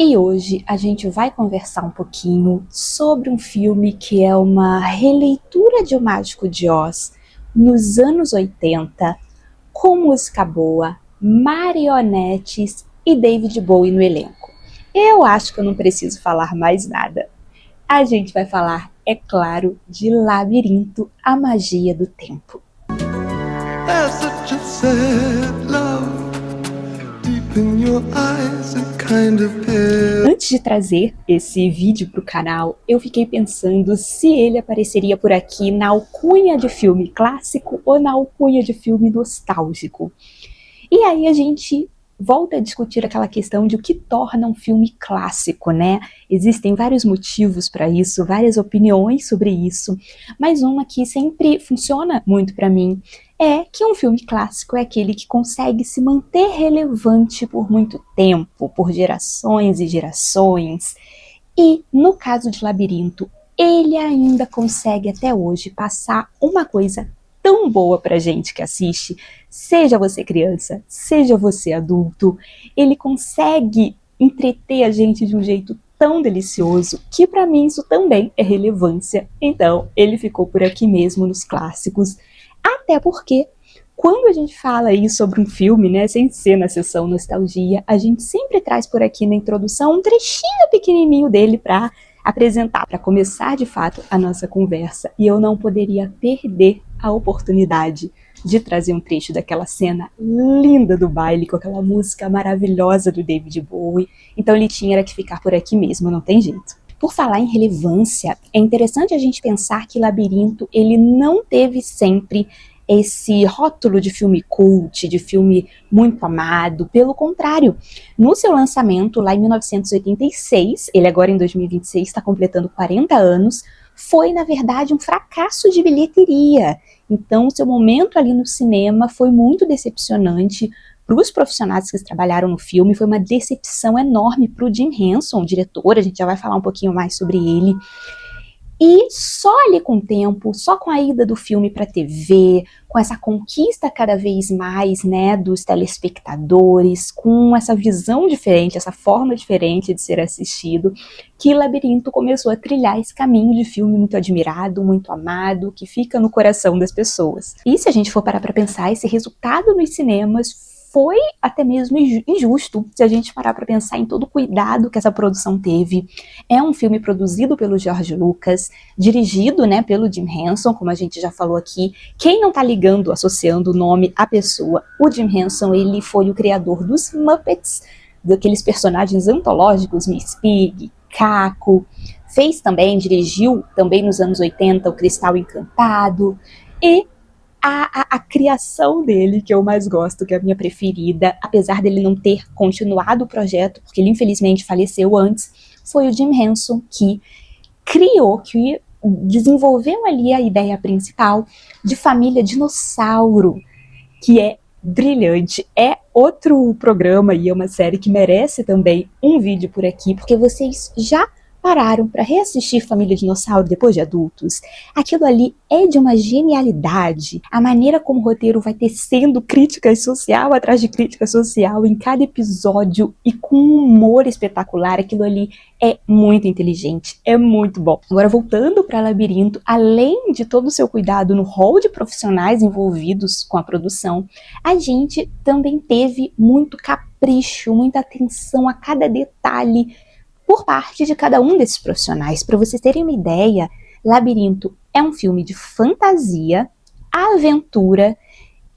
E hoje a gente vai conversar um pouquinho sobre um filme que é uma releitura de O Mágico de Oz nos anos 80, com música boa, marionetes e David Bowie no elenco. Eu acho que eu não preciso falar mais nada. A gente vai falar, é claro, de Labirinto, a Magia do Tempo. Antes de trazer esse vídeo para o canal, eu fiquei pensando se ele apareceria por aqui na alcunha de filme clássico ou na alcunha de filme nostálgico. E aí a gente volta a discutir aquela questão de o que torna um filme clássico, né? Existem vários motivos para isso, várias opiniões sobre isso, mas uma que sempre funciona muito para mim é que um filme clássico é aquele que consegue se manter relevante por muito tempo, por gerações e gerações. E, no caso de Labirinto, ele ainda consegue até hoje passar uma coisa tão boa pra gente que assiste, seja você criança, seja você adulto. Ele consegue entreter a gente de um jeito tão delicioso que pra mim isso também é relevância. Então, ele ficou por aqui mesmo nos clássicos. Até porque, quando a gente fala aí sobre um filme, né, sem ser na sessão nostalgia, a gente sempre traz por aqui na introdução um trechinho pequenininho dele para apresentar, para começar de fato a nossa conversa. E eu não poderia perder a oportunidade de trazer um trecho daquela cena linda do baile, com aquela música maravilhosa do David Bowie. Então ele tinha que ficar por aqui mesmo, não tem jeito. Por falar em relevância, é interessante a gente pensar que Labirinto, ele não teve sempre esse rótulo de filme cult, de filme muito amado. Pelo contrário, no seu lançamento lá em 1986, ele agora em 2026 está completando 40 anos, foi na verdade um fracasso de bilheteria. Então seu momento ali no cinema foi muito decepcionante para os profissionais que trabalharam no filme, foi uma decepção enorme para o Jim Henson, o diretor. A gente já vai falar um pouquinho mais sobre ele. E só ali com o tempo, só com a ida do filme para a TV, com essa conquista cada vez mais, né, dos telespectadores, com essa visão diferente, essa forma diferente de ser assistido, que Labirinto começou a trilhar esse caminho de filme muito admirado, muito amado, que fica no coração das pessoas. E se a gente for parar para pensar, esse resultado nos cinemas foi até mesmo injusto, se a gente parar para pensar em todo o cuidado que essa produção teve. É um filme produzido pelo George Lucas, dirigido, né, pelo Jim Henson, como a gente já falou aqui. Quem não tá ligando, associando o nome à pessoa, o Jim Henson, ele foi o criador dos Muppets, daqueles personagens antológicos, Miss Piggy, Caco. Dirigiu também nos anos 80 o Cristal Encantado. E a criação dele, que eu mais gosto, que é a minha preferida, apesar dele não ter continuado o projeto, porque ele infelizmente faleceu antes, foi o Jim Henson que criou, que desenvolveu ali a ideia principal de Família Dinossauro, que é brilhante. É outro programa e é uma série que merece também um vídeo por aqui, porque vocês já pararam para reassistir Família Dinossauro depois de adultos? Aquilo ali é de uma genialidade. A maneira como o roteiro vai tecendo crítica social atrás de crítica social em cada episódio e com um humor espetacular, aquilo ali é muito inteligente, é muito bom. Agora, voltando para Labirinto, além de todo o seu cuidado no rol de profissionais envolvidos com a produção, a gente também teve muito capricho, muita atenção a cada detalhe por parte de cada um desses profissionais. Para vocês terem uma ideia, Labirinto é um filme de fantasia, aventura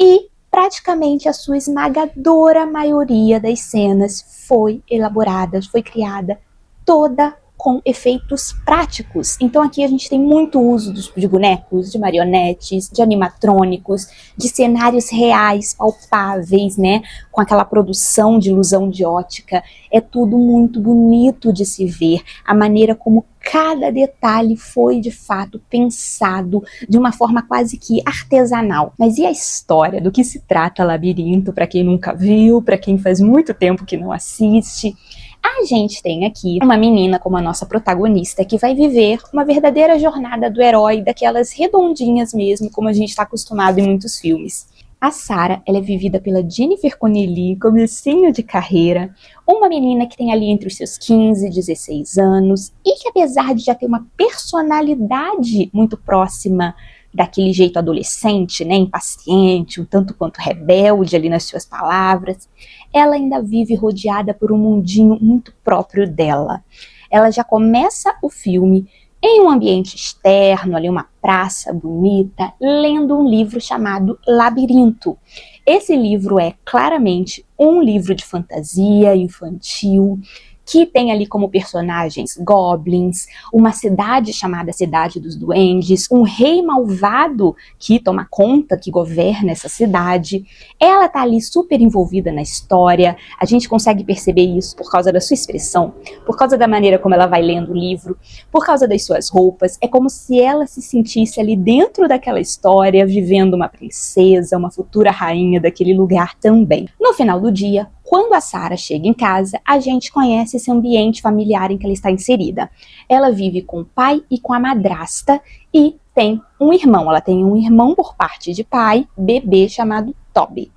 e praticamente a sua esmagadora maioria das cenas foi elaborada, foi criada toda com efeitos práticos. Então aqui a gente tem muito uso de bonecos, de marionetes, de animatrônicos, de cenários reais, palpáveis, né? Com aquela produção de ilusão de ótica. É tudo muito bonito de se ver. A maneira como cada detalhe foi de fato pensado de uma forma quase que artesanal. Mas e a história? Do que se trata Labirinto? Para quem nunca viu, para quem faz muito tempo que não assiste. A gente tem aqui uma menina como a nossa protagonista que vai viver uma verdadeira jornada do herói, daquelas redondinhas mesmo, como a gente está acostumado em muitos filmes. A Sarah, ela é vivida pela Jennifer Connelly, comecinho de carreira, uma menina que tem ali entre os seus 15 e 16 anos, e que apesar de já ter uma personalidade muito próxima daquele jeito adolescente, né, impaciente, um tanto quanto rebelde ali nas suas palavras, ela ainda vive rodeada por um mundinho muito próprio dela. Ela já começa o filme em um ambiente externo, ali uma praça bonita, lendo um livro chamado Labirinto. Esse livro é claramente um livro de fantasia infantil, que tem ali como personagens goblins, uma cidade chamada Cidade dos Duendes, um rei malvado que toma conta, que governa essa cidade. Ela tá ali super envolvida na história, a gente consegue perceber isso por causa da sua expressão, por causa da maneira como ela vai lendo o livro, por causa das suas roupas. É como se ela se sentisse ali dentro daquela história, vivendo uma princesa, uma futura rainha daquele lugar também. No final do dia, quando a Sarah chega em casa, a gente conhece esse ambiente familiar em que ela está inserida. Ela vive com o pai e com a madrasta e tem um irmão. Ela tem um irmão por parte de pai, bebê, chamado Toby.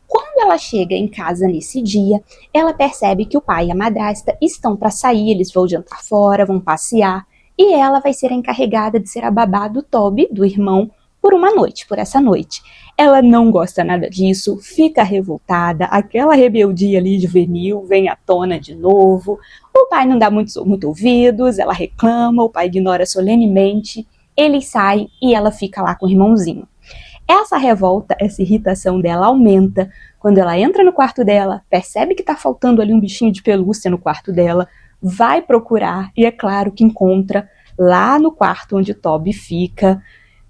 Quando ela chega em casa nesse dia, ela percebe que o pai e a madrasta estão para sair, eles vão jantar fora, vão passear, e ela vai ser a encarregada de ser a babá do Toby, do irmão, por uma noite, por essa noite. Ela não gosta nada disso, fica revoltada, aquela rebeldia ali juvenil vem à tona de novo, o pai não dá muito ouvidos, ela reclama, o pai ignora solenemente, eles saem e ela fica lá com o irmãozinho. Essa revolta, essa irritação dela aumenta quando ela entra no quarto dela, percebe que tá faltando ali um bichinho de pelúcia no quarto dela, vai procurar e é claro que encontra lá no quarto onde Toby fica,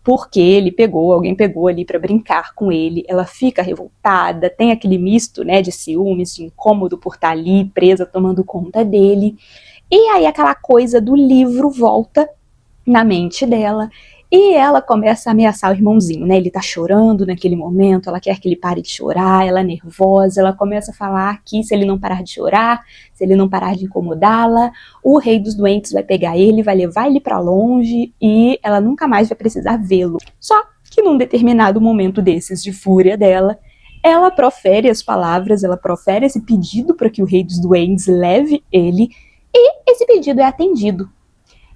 porque alguém pegou ali para brincar com ele. Ela fica revoltada, tem aquele misto, né, de ciúmes, de incômodo por estar ali presa tomando conta dele. E aí aquela coisa do livro volta na mente dela e ela começa a ameaçar o irmãozinho, né? Ele tá chorando naquele momento, ela quer que ele pare de chorar, ela é nervosa, ela começa a falar que se ele não parar de chorar, se ele não parar de incomodá-la, o rei dos doentes vai pegar ele, vai levar ele para longe e ela nunca mais vai precisar vê-lo. Só que num determinado momento desses de fúria dela, ela profere as palavras, ela profere esse pedido para que o rei dos duendes leve ele e esse pedido é atendido.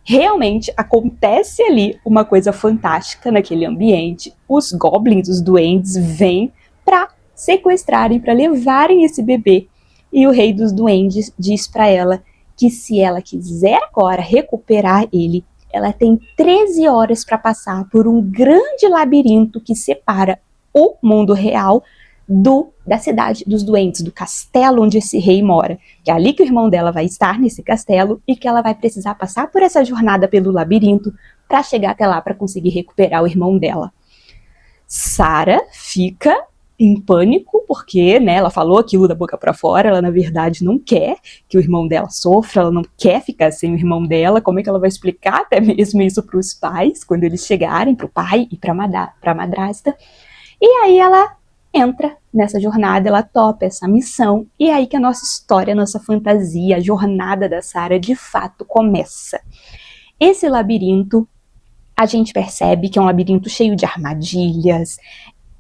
Realmente acontece ali uma coisa fantástica naquele ambiente. Os goblins, os duendes, vêm para sequestrarem, para levarem esse bebê. E o rei dos duendes diz para ela que se ela quiser agora recuperar ele, ela tem 13 horas para passar por um grande labirinto que separa o mundo real da cidade dos doentes, do castelo onde esse rei mora. Que é ali que o irmão dela vai estar, nesse castelo, e que ela vai precisar passar por essa jornada pelo labirinto para chegar até lá para conseguir recuperar o irmão dela. Sarah fica em pânico, porque, né, ela falou aquilo da boca para fora, ela na verdade não quer que o irmão dela sofra, ela não quer ficar sem o irmão dela. Como é que ela vai explicar até mesmo isso para os pais, quando eles chegarem, para o pai e para a madrasta? E aí ela entra nessa jornada, ela topa essa missão, e é aí que a nossa história, a nossa fantasia, a jornada da Sarah de fato começa. Esse labirinto, a gente percebe que é um labirinto cheio de armadilhas.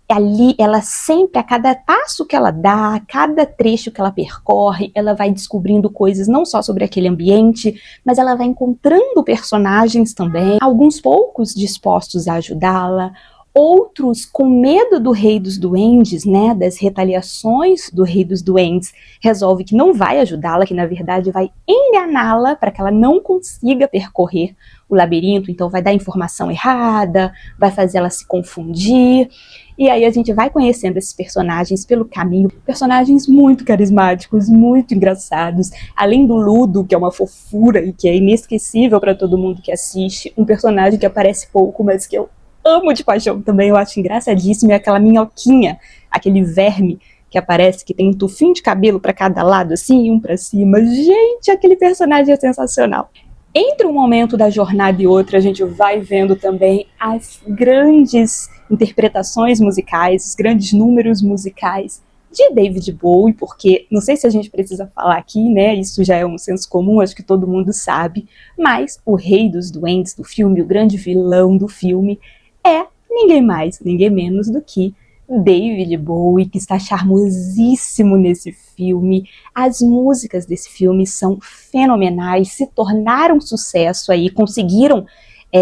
Ali, ela sempre, a cada passo que ela dá, a cada trecho que ela percorre, ela vai descobrindo coisas não só sobre aquele ambiente, mas ela vai encontrando personagens também, alguns poucos dispostos a ajudá-la, outros com medo do rei dos duendes, né, das retaliações do rei dos duendes, resolve que não vai ajudá-la, que na verdade vai enganá-la para que ela não consiga percorrer o labirinto, então vai dar informação errada, vai fazer ela se confundir. E aí a gente vai conhecendo esses personagens pelo caminho, personagens muito carismáticos, muito engraçados, além do Ludo, que é uma fofura e que é inesquecível para todo mundo que assiste, um personagem que aparece pouco, mas que eu amo de paixão também, eu acho engraçadíssimo, é aquela minhoquinha, aquele verme que aparece, que tem um tufinho de cabelo para cada lado, assim, um para cima. Gente, aquele personagem é sensacional. Entre um momento da jornada e outro, a gente vai vendo também as grandes interpretações musicais, os grandes números musicais de David Bowie, porque não sei se a gente precisa falar aqui, né, isso já é um senso comum, acho que todo mundo sabe, mas o rei dos duendes do filme, o grande vilão do filme, é ninguém mais, ninguém menos do que David Bowie, que está charmosíssimo nesse filme. As músicas desse filme são fenomenais, se tornaram sucesso aí, conseguiram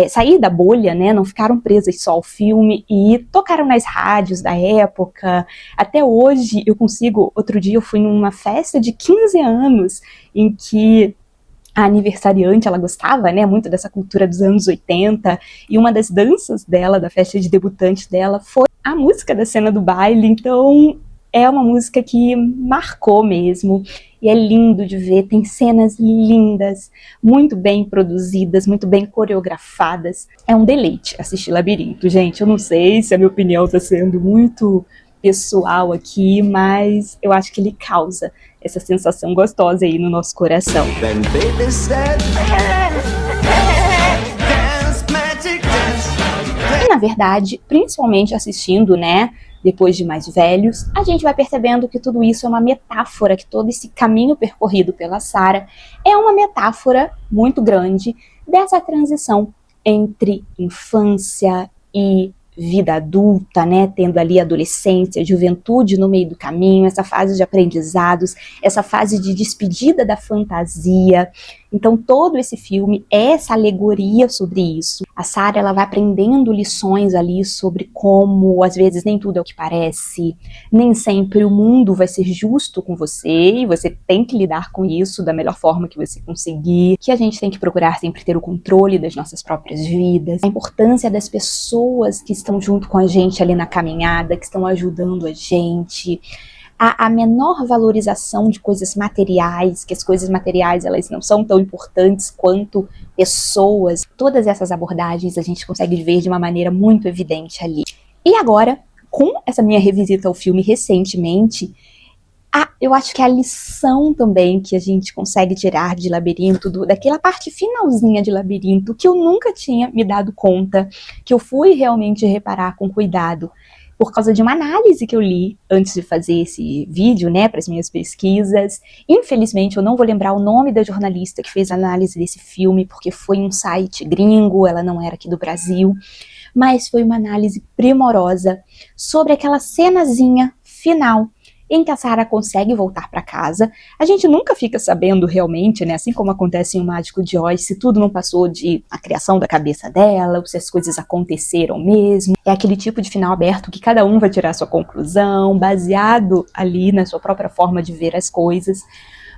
sair da bolha, né? Não ficaram presas só ao filme e tocaram nas rádios da época. Até hoje eu consigo, outro dia eu fui numa festa de 15 anos em que a aniversariante, ela gostava, né, muito dessa cultura dos anos 80, e uma das danças dela, da festa de debutante dela, foi a música da cena do baile. Então é uma música que marcou mesmo, e é lindo de ver, tem cenas lindas, muito bem produzidas, muito bem coreografadas. É um deleite assistir Labirinto, gente. Eu não sei se a minha opinião está sendo muito pessoal aqui, mas eu acho que ele causa essa sensação gostosa aí no nosso coração. E na verdade, principalmente assistindo, né, depois de mais velhos, a gente vai percebendo que tudo isso é uma metáfora, que todo esse caminho percorrido pela Sarah é uma metáfora muito grande dessa transição entre infância e vida adulta, né, tendo ali adolescência, juventude no meio do caminho, essa fase de aprendizados, essa fase de despedida da fantasia. Então todo esse filme é essa alegoria sobre isso. A Sarah, ela vai aprendendo lições ali sobre como, às vezes, nem tudo é o que parece, nem sempre o mundo vai ser justo com você, e você tem que lidar com isso da melhor forma que você conseguir, que a gente tem que procurar sempre ter o controle das nossas próprias vidas, a importância das pessoas que estão junto com a gente ali na caminhada, que estão ajudando a gente, a menor valorização de coisas materiais, que as coisas materiais elas não são tão importantes quanto pessoas. Todas essas abordagens a gente consegue ver de uma maneira muito evidente ali. E agora, com essa minha revisita ao filme recentemente, eu acho que a lição também que a gente consegue tirar de Labirinto, daquela parte finalzinha de Labirinto, que eu nunca tinha me dado conta, que eu fui realmente reparar com cuidado, por causa de uma análise que eu li antes de fazer esse vídeo, né, para as minhas pesquisas. Infelizmente, eu não vou lembrar o nome da jornalista que fez a análise desse filme, porque foi um site gringo, ela não era aqui do Brasil, mas foi uma análise primorosa sobre aquela cenazinha final em que a Sarah consegue voltar para casa. A gente nunca fica sabendo realmente, né, assim como acontece em O Mágico de Oz, se tudo não passou de a criação da cabeça dela, ou se as coisas aconteceram mesmo. É aquele tipo de final aberto que cada um vai tirar sua conclusão, baseado ali na sua própria forma de ver as coisas.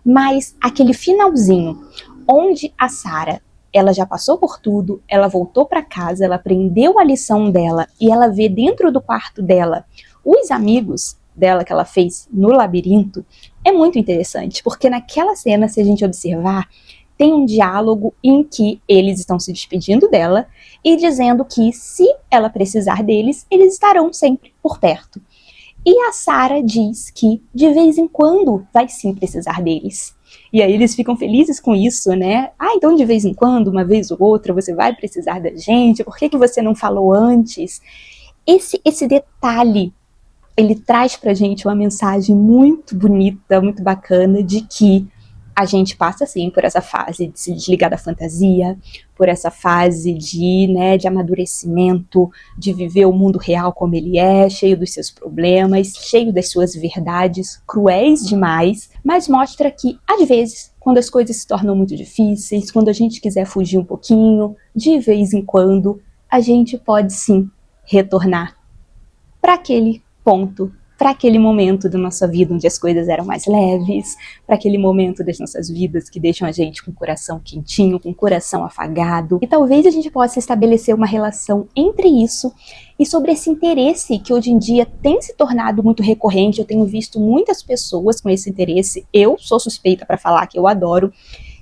Mas aquele finalzinho, onde a Sarah, ela já passou por tudo, ela voltou para casa, ela aprendeu a lição dela, e ela vê dentro do quarto dela os amigos dela que ela fez no labirinto, é muito interessante, porque naquela cena, se a gente observar, tem um diálogo em que eles estão se despedindo dela e dizendo que se ela precisar deles, eles estarão sempre por perto. E a Sarah diz que de vez em quando vai sim precisar deles. E aí eles ficam felizes com isso, né? Então de vez em quando, uma vez ou outra, você vai precisar da gente, por que você não falou antes? Esse detalhe, ele traz pra gente uma mensagem muito bonita, muito bacana, de que a gente passa, sim, por essa fase de se desligar da fantasia, por essa fase de amadurecimento, de viver o mundo real como ele é, cheio dos seus problemas, cheio das suas verdades, cruéis demais, mas mostra que, às vezes, quando as coisas se tornam muito difíceis, quando a gente quiser fugir um pouquinho, de vez em quando, a gente pode, sim, retornar para aquele ponto, para aquele momento da nossa vida onde as coisas eram mais leves, para aquele momento das nossas vidas que deixam a gente com o coração quentinho, com o coração afagado. E talvez a gente possa estabelecer uma relação entre isso e sobre esse interesse que hoje em dia tem se tornado muito recorrente. Eu tenho visto muitas pessoas com esse interesse, eu sou suspeita para falar que eu adoro,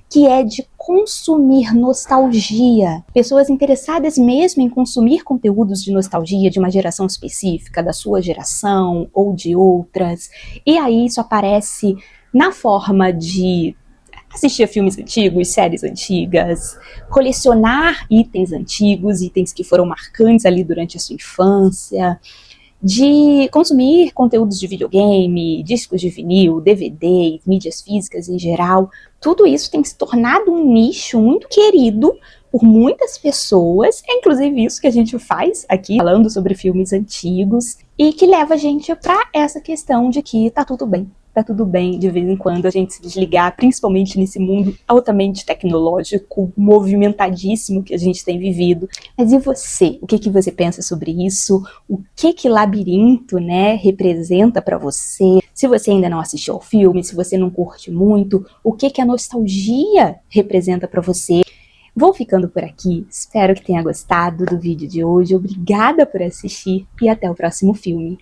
que é de consumir nostalgia. Pessoas interessadas mesmo em consumir conteúdos de nostalgia de uma geração específica, da sua geração ou de outras. E aí isso aparece na forma de assistir a filmes antigos, séries antigas, colecionar itens antigos, itens que foram marcantes ali durante a sua infância, de consumir conteúdos de videogame, discos de vinil, DVDs, mídias físicas em geral. Tudo isso tem se tornado um nicho muito querido por muitas pessoas, é inclusive isso que a gente faz aqui, falando sobre filmes antigos, e que leva a gente para essa questão de que tá tudo bem. Tá tudo bem de vez em quando a gente se desligar, principalmente nesse mundo altamente tecnológico, movimentadíssimo que a gente tem vivido. Mas e você? O que você pensa sobre isso? O que Labirinto, né, representa para você? Se você ainda não assistiu ao filme, se você não curte muito, o que a nostalgia representa para você? Vou ficando por aqui, espero que tenha gostado do vídeo de hoje, obrigada por assistir e até o próximo filme.